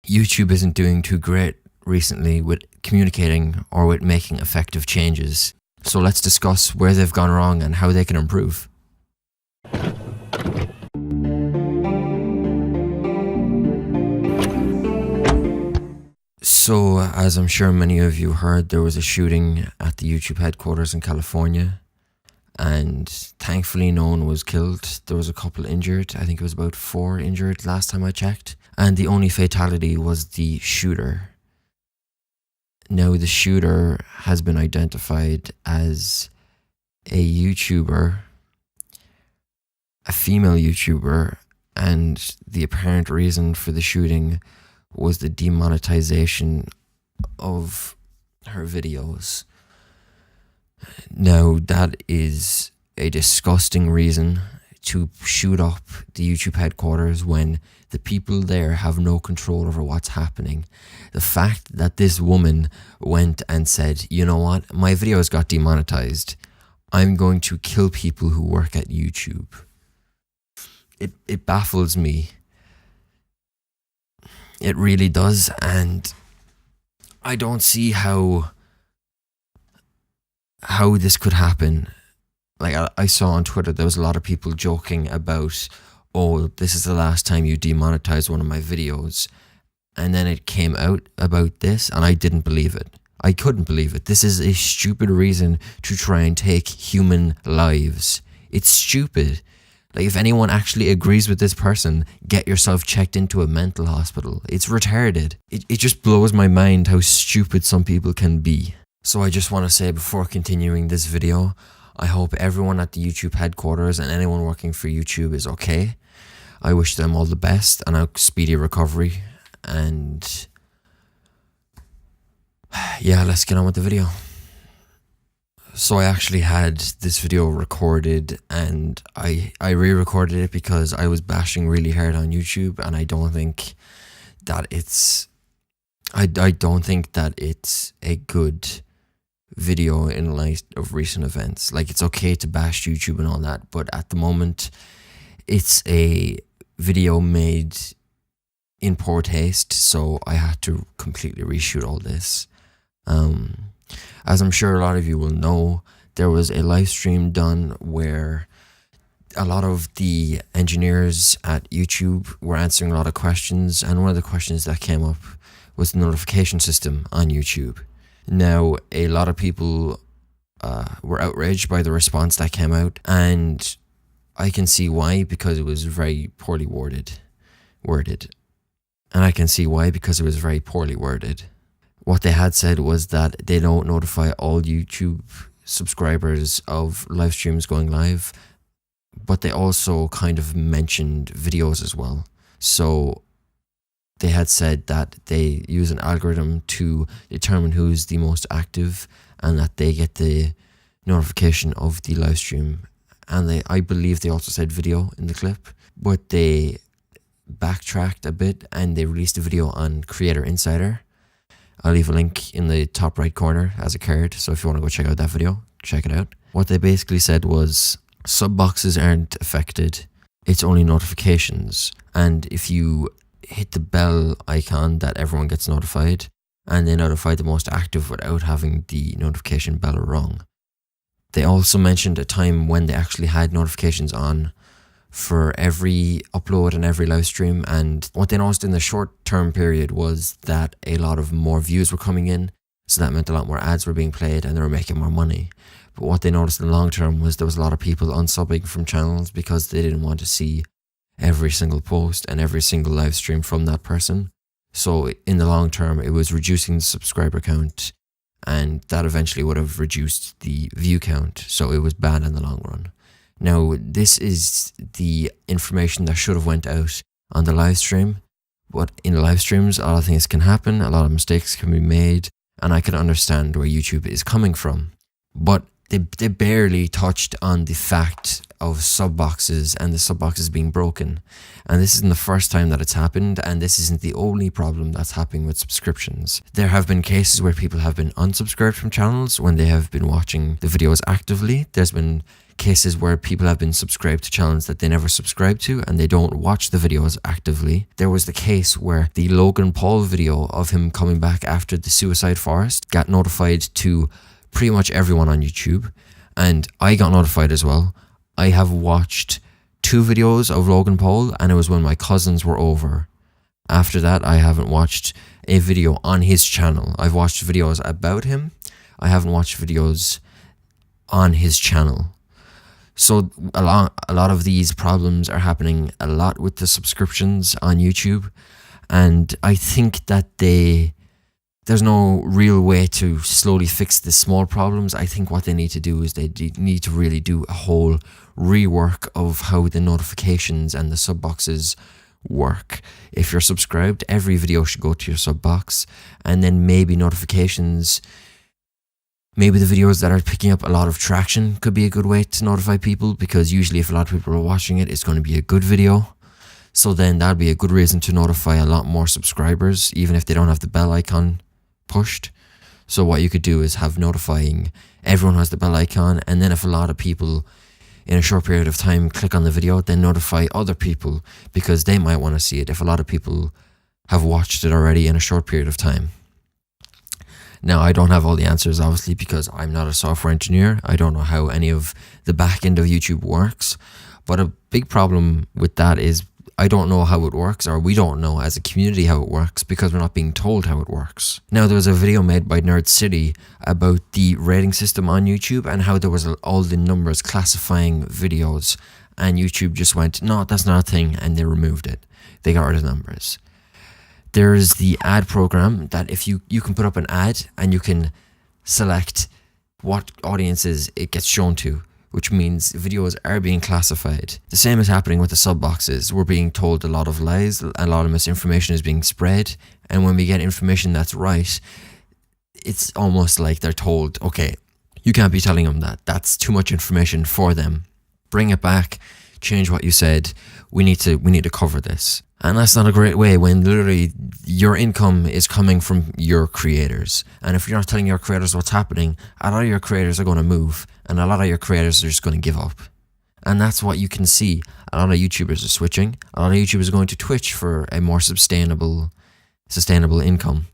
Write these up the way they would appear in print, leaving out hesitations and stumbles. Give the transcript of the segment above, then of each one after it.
YouTube isn't doing too great recently with communicating or with making effective changes. So let's discuss where they've gone wrong and how they can improve. So, as I'm sure many of you heard, there was a shooting at the YouTube headquarters in California, and thankfully no one was killed. There was a couple injured. I think it was about 4 injured last time I checked, and the only fatality was the shooter. Now, the shooter has been identified as a YouTuber, a female YouTuber, and the apparent reason for the shooting was the demonetization of her videos. Now, that is a disgusting reason to shoot up the YouTube headquarters when the people there have no control over what's happening. The fact that this woman went and said, you know what, my videos got demonetized, I'm going to kill people who work at YouTube. It baffles me. It really does, and I don't see how this could happen. Like, I saw on Twitter, there was a lot of people joking about, oh, this is the last time you demonetized one of my videos. And then it came out about this, and I didn't believe it. I couldn't believe it. This is a stupid reason to try and take human lives. It's stupid. Like, if anyone actually agrees with this person, get yourself checked into a mental hospital. It's retarded. It just blows my mind how stupid some people can be. So I just want to say, before continuing this video, I hope everyone at the YouTube headquarters and anyone working for YouTube is okay. I wish them all the best and a speedy recovery. And yeah, let's get on with the video. So I actually had this video recorded, and I re-recorded it because I was bashing really hard on YouTube, and I don't think that it's I don't think that it's a good video in light of recent events. Like, it's okay to bash YouTube and all that, but at the moment it's a video made in poor taste, so I had to completely reshoot all this. As I'm sure a lot of you will know, there was a live stream done where a lot of the engineers at YouTube were answering a lot of questions, and one of the questions that came up was the notification system on YouTube. Now, a lot of people were outraged by the response that came out, and I can see why, because it was very poorly worded. And I can see why, because it was very poorly worded. What they had said was that they don't notify all YouTube subscribers of live streams going live, but they also kind of mentioned videos as well. So they had said that they use an algorithm to determine who's the most active, and that they get the notification of the live stream. And I believe they also said video in the clip, but they backtracked a bit and they released a video on Creator Insider. I'll leave a link in the top right corner as a card, so if you want to go check out that video, check it out. What they basically said was, sub boxes aren't affected, it's only notifications. And if you hit the bell icon, that everyone gets notified, and they notify the most active without having the notification bell rung. They also mentioned a time when they actually had notifications on for every upload and every live stream, and what they noticed in the short-term period was that a lot of more views were coming in, so that meant a lot more ads were being played and they were making more money. But what they noticed in the long term was there was a lot of people unsubbing from channels because they didn't want to see every single post and every single live stream from that person. So in the long term, it was reducing the subscriber count, and that eventually would have reduced the view count, so it was bad in the long run. Now, this is the information that should have went out on the live stream, but in live streams, a lot of things can happen, a lot of mistakes can be made, and I can understand where YouTube is coming from. But they barely touched on the fact of sub boxes and the sub boxes being broken. And this isn't the first time that it's happened, and this isn't the only problem that's happening with subscriptions. There have been cases where people have been unsubscribed from channels when they have been watching the videos actively. There's been cases where people have been subscribed to channels that they never subscribed to and they don't watch the videos actively. There was the case where the Logan Paul video of him coming back after the suicide forest got notified to pretty much everyone on YouTube, and I got notified as well. I have watched 2 videos of Logan Paul, and it was when my cousins were over. After that, I haven't watched a video on his channel. I've watched videos about him. I haven't watched videos on his channel. So a lot of these problems are happening a lot with the subscriptions on YouTube, and I think that there's no real way to slowly fix the small problems. I think what they need to do is they need to really do a whole rework of how the notifications and the sub boxes work. If you're subscribed, every video should go to your sub box, and then maybe notifications, maybe the videos that are picking up a lot of traction could be a good way to notify people, because usually if a lot of people are watching it, it's going to be a good video. So then that'd be a good reason to notify a lot more subscribers, even if they don't have the bell icon pushed. So what you could do is have notifying everyone who has the bell icon, and then if a lot of people in a short period of time click on the video, then notify other people because they might want to see it if a lot of people have watched it already in a short period of time. Now, I don't have all the answers, obviously, because I'm not a software engineer. I don't know how any of the back end of YouTube works, but a big problem with that is I don't know how it works, or we don't know as a community how it works, because we're not being told how it works. Now, there was a video made by Nerd City about the rating system on YouTube and how there was all the numbers classifying videos, and YouTube just went, no, that's not a thing, and they removed it. They got rid of the numbers. There's the ad program that if you can put up an ad and you can select what audiences it gets shown to, which means videos are being classified. The same is happening with the sub boxes. We're being told a lot of lies, a lot of misinformation is being spread, and when we get information that's right, it's almost like they're told, okay, you can't be telling them that. That's too much information for them. Bring it back, change what you said. We need to cover this. And that's not a great way when literally your income is coming from your creators. And if you're not telling your creators what's happening, a lot of your creators are going to move, and a lot of your creators are just going to give up. And that's what you can see. A lot of YouTubers are switching. A lot of YouTubers are going to Twitch for a more sustainable income.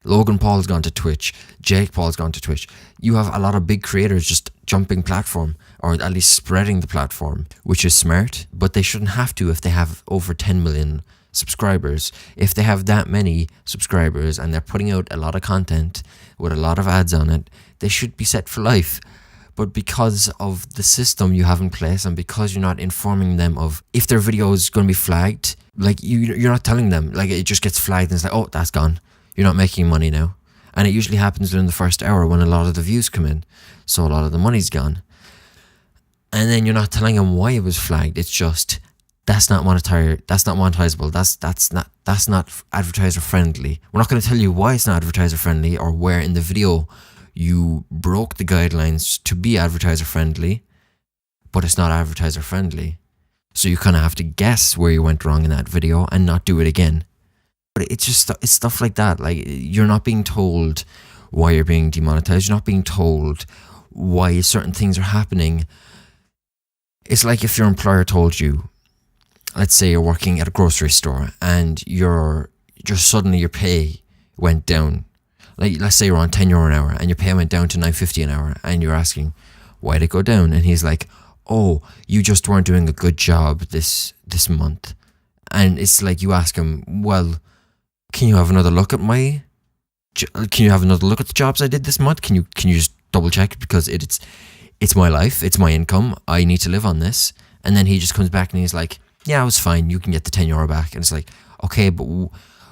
Logan Paul's gone to Twitch. Jake Paul's gone to Twitch. You have a lot of big creators just jumping platform, or at least spreading the platform, which is smart, but they shouldn't have to if they have over 10 million subscribers. If they have that many subscribers and they're putting out a lot of content with a lot of ads on it, they should be set for life. But because of the system you have in place, and because you're not informing them of if their video is going to be flagged, like you're not telling them, like it just gets flagged and it's like, oh, that's gone. You're not making money now. And it usually happens during the first hour when a lot of the views come in. So a lot of the money's gone. And then you're not telling them why it was flagged. It's just, that's not monetizable. That's not advertiser friendly. We're not going to tell you why it's not advertiser friendly, or where in the video you broke the guidelines to be advertiser friendly, but it's not advertiser friendly. So you kind of have to guess where you went wrong in that video and not do it again. But it's stuff like that. Like, you're not being told why you're being demonetized. You're not being told why certain things are happening. It's like if your employer told you, let's say you're working at a grocery store and suddenly your pay went down. Like, let's say you're on €10 an hour and your pay went down to $9.50 an hour, and you're asking, why did it go down? And he's like, oh, you just weren't doing a good job this month. And it's like, you ask him, well, can you have another look at the jobs I did this month? Can you just double check, because it's my life, it's my income, I need to live on this. And then he just comes back and he's like, yeah, I was fine, you can get the €10 back. And it's like, okay, but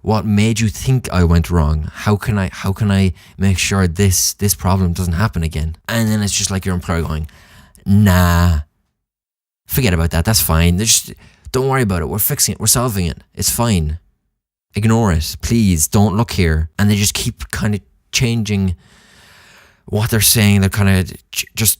what made you think I went wrong? How can I make sure this problem doesn't happen again? And then it's just like your employer going, nah, forget about that, that's fine, don't worry about it, we're fixing it, we're solving it, it's fine. Ignore it, please, don't look here. And they just keep kind of changing what they're saying. They're kind of just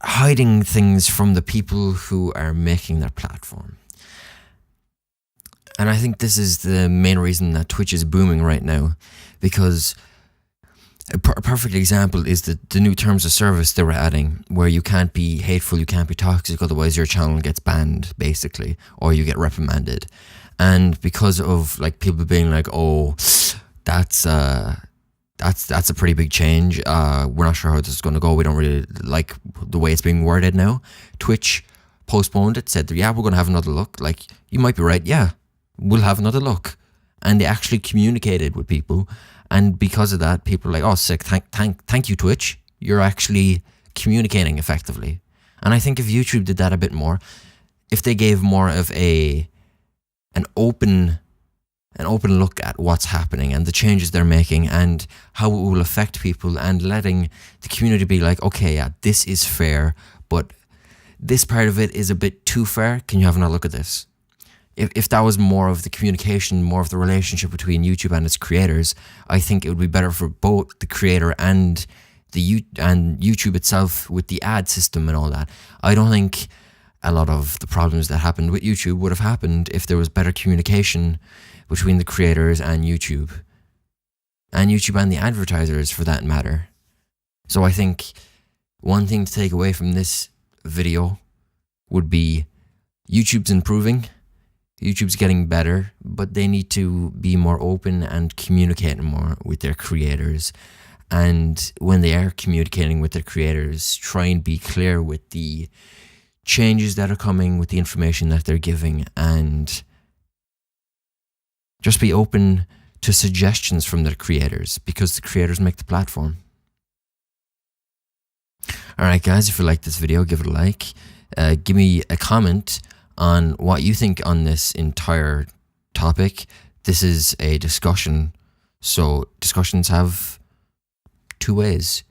hiding things from the people who are making their platform. And I think this is the main reason that Twitch is booming right now, because A perfect example is the new terms of service they were adding, where you can't be hateful, you can't be toxic, otherwise your channel gets banned, basically, or you get reprimanded. And because of like people being like, oh, that's a pretty big change. We're not sure how this is going to go. We don't really like the way it's being worded now. Twitch postponed it, said, yeah, we're going to have another look. Like, you might be right. Yeah, we'll have another look. And they actually communicated with people. And because of that, people are like, oh, sick. Thank you, Twitch. You're actually communicating effectively. And I think if YouTube did that a bit more, if they gave more of an open look at what's happening and the changes they're making and how it will affect people, and letting the community be like, okay, yeah, this is fair, but this part of it is a bit too fair. Can you have another look at this? If that was more of the communication, more of the relationship between YouTube and its creators, I think it would be better for both the creator and YouTube itself with the ad system and all that. I don't think a lot of the problems that happened with YouTube would have happened if there was better communication between the creators and YouTube and the advertisers, for that matter. So I think one thing to take away from this video would be YouTube's improving, YouTube's getting better, but they need to be more open and communicate more with their creators. And when they are communicating with their creators, try and be clear with the changes that are coming, with the information that they're giving, and just be open to suggestions from their creators, because the creators make the platform. Alright guys, if you like this video, give it a like. Give me a comment on what you think on this entire topic. This is a discussion, so discussions have two ways.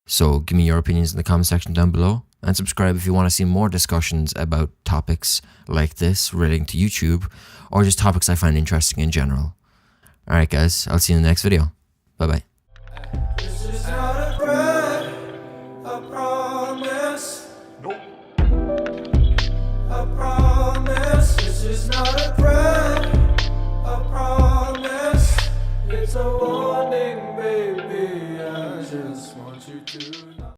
So give me your opinions in the comment section down below, and subscribe if you want to see more discussions about topics like this relating to YouTube, or just topics I find interesting in general. Alright guys, I'll see you in the next video. Bye bye. This is not a threat, a promise. Nope. A promise. This is not a threat, a promise. It's a warning, baby. I just want you to